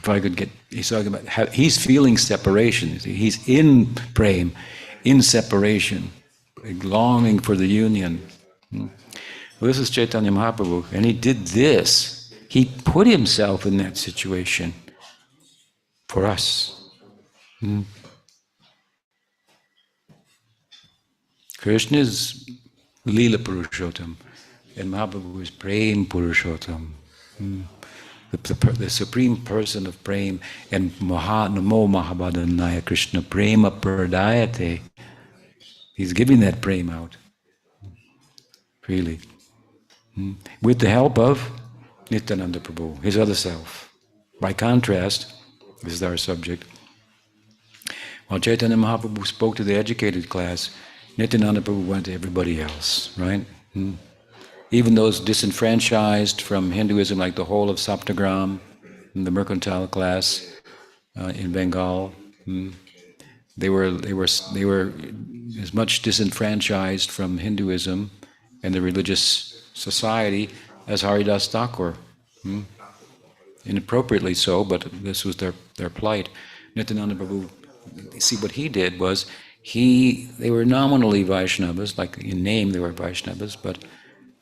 If I could get, he's talking about how he's feeling separation. He's in prema, in separation, longing for the union. Well, this is Chaitanya Mahaprabhu, and he did this. He put himself in that situation for us. Krishna is Leela Purushottam, and Mahaprabhu is Prem Purushottam. The supreme person of prema, and Namo Mahabhadanaya Krishna Prema Pradayate. He's giving that prema out freely. With the help of Nityananda Prabhu, his other self. By contrast, this is our subject, while Chaitanya Mahaprabhu spoke to the educated class, Nityananda Prabhu went to everybody else, right? Even those disenfranchised from Hinduism, like the whole of Saptagram, the mercantile class in Bengal, they were as much disenfranchised from Hinduism and the religious society as Haridas Thakur. Inappropriately so, but this was their plight. Nityananda Prabhu, see what he did was, they were nominally Vaishnavas, like in name they were Vaishnavas, but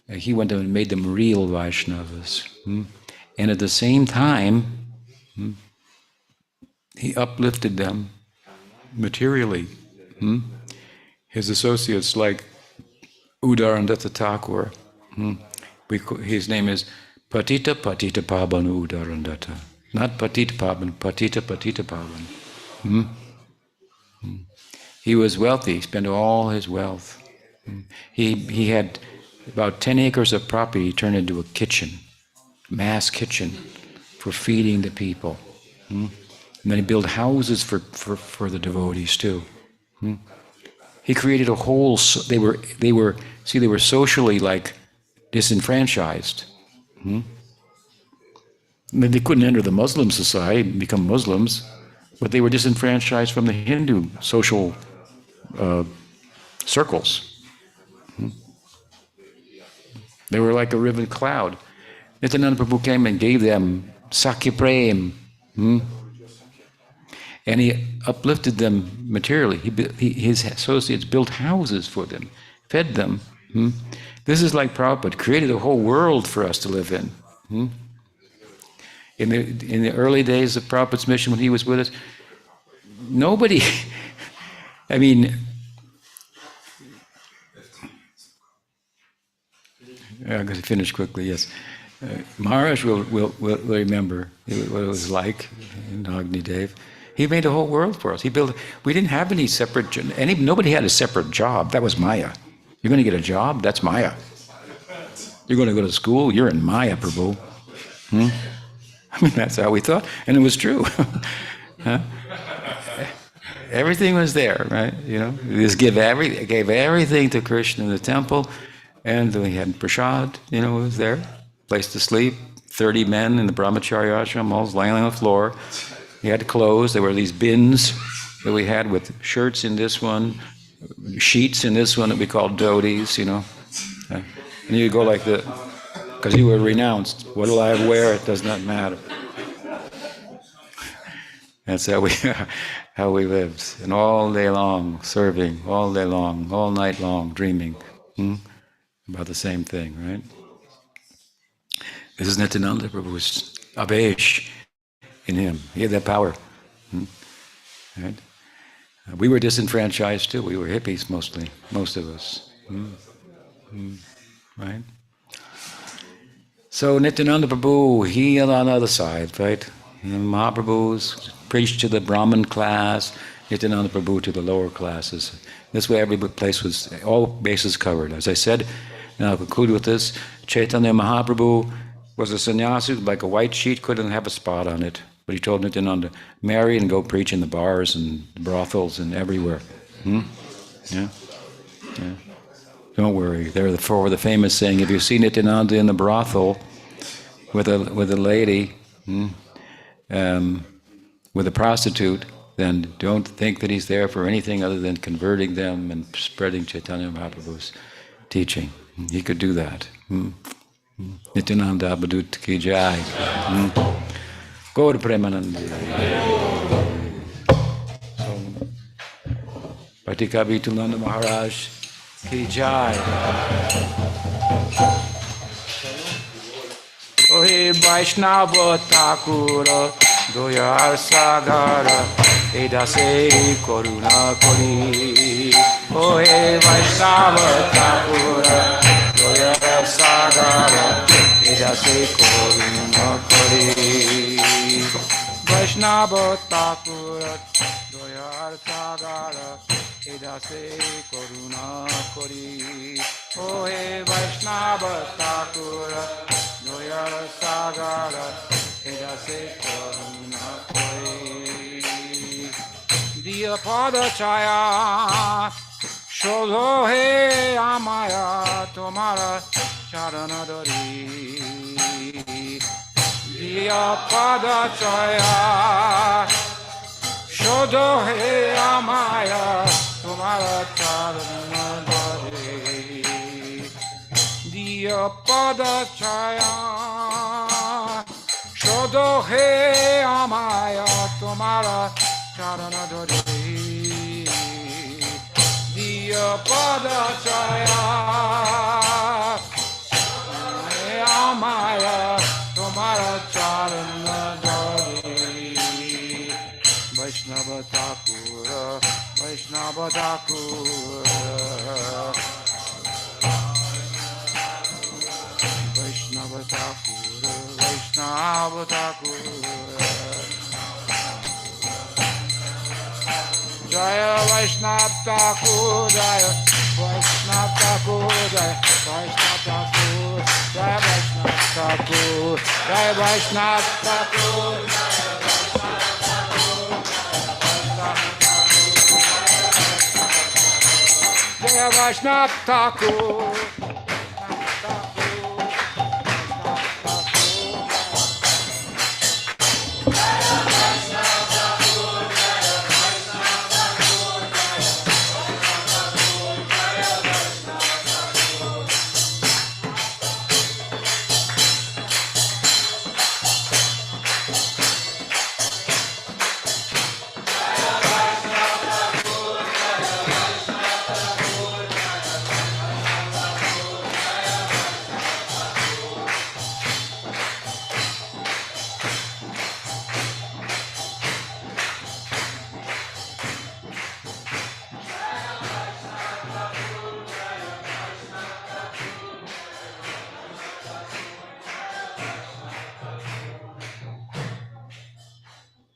he went and made them real Vaishnavas. And at the same time, he uplifted them materially. His associates like Udarandatha Thakur, his name is Patita Pabanu Udarandatha. Not Patita Paban, Patita Paban. He was wealthy, he spent all his wealth. He had about 10 acres of property he turned into a kitchen, mass kitchen, for feeding the people. And then he built houses for the devotees too. He created a whole, they were socially like disenfranchised. They couldn't enter the Muslim society and become Muslims, but they were disenfranchised from the Hindu social circles. They were like a riven cloud. Nityananda Prabhu came and gave them Sakya Prem, and he uplifted them materially. His associates built houses for them, fed them. This is like Prabhupada created a whole world for us to live in. In the early days of Prabhupada's mission, when he was with us, nobody, I mean, I'm going to finish quickly, yes. Maharaj will remember what it was like in Agni Dev. He made a whole world for us. He built. We didn't have any separate. Nobody had a separate job. That was Maya. You're going to get a job. That's Maya. You're going to go to school. You're in Maya, Prabhu. I mean, that's how we thought, and it was true. Huh? Everything was there, right? You know, we just gave everything to Krishna in the temple, and we had prasad. You know, it was there, place to sleep. 30 men in the brahmacharya ashram, all lying on the floor. We had clothes. There were these bins that we had with shirts in this one, sheets in this one that we called dhotis. You know, and you go like this because you were renounced. What will I wear? It does not matter. That's how we lived, and all day long serving, all day long, all night long dreaming about the same thing, right? This is Nityananda Prabhu's Avesh in him. He had that power. Right? We were disenfranchised too. We were hippies mostly, most of us. Right? So Nityananda Prabhu, he on the other side, right? And Mahaprabhu's preached to the Brahmin class, Nityananda Prabhu to the lower classes. This way every place was, all bases covered. As I said, and I'll conclude with this, Chaitanya Mahaprabhu was a sannyasi, like a white sheet, couldn't have a spot on it. But he told Nityananda, marry and go preach in the bars and brothels and everywhere. Yeah? Don't worry. They're the famous saying, if you see Nityananda in the brothel with a lady, with a prostitute, then don't think that he's there for anything other than converting them and spreading Chaitanya Mahaprabhu's teaching. He could do that. Nityananda Abadut Ki Jai. Gaur Premananda. Patika Vitulanda Maharaj Ki Jai. Ohe Vaishnava Thakura Doyar Sagara Edase Koruna Kori. Ohe Vaishnava Thakura Doyar Sagara Edase Koruna Kori. Vaishnava Thakura Doyar Sagara Edase Koruna Kori. Ohe Vaishnava Thakura Doyar Sagara Edase Koruna Kori. Diya Pada Chaya Shodho He Amaya Tomara Charana Dori. Diya Pada Chaya Shodho He Amaya Tomara Charana Dori. Diya Pada Chaya Shodho He Amaya Tomara Charana Dori. Diya Pada Chaya He Amaya Tomara Charana Dori. Vaishnava Thakura, Vaishnava Thakura, Vaishnava Thakura, Vaishnava Thakura. Jaya Vaishnava Thakur, Jaya Vaishnava Thakur, Jaya Vaishnava Thakur, Jaya Vaishnava Thakur, Jaya Vaishnava Thakur, Jaya Vaishnava Thakur.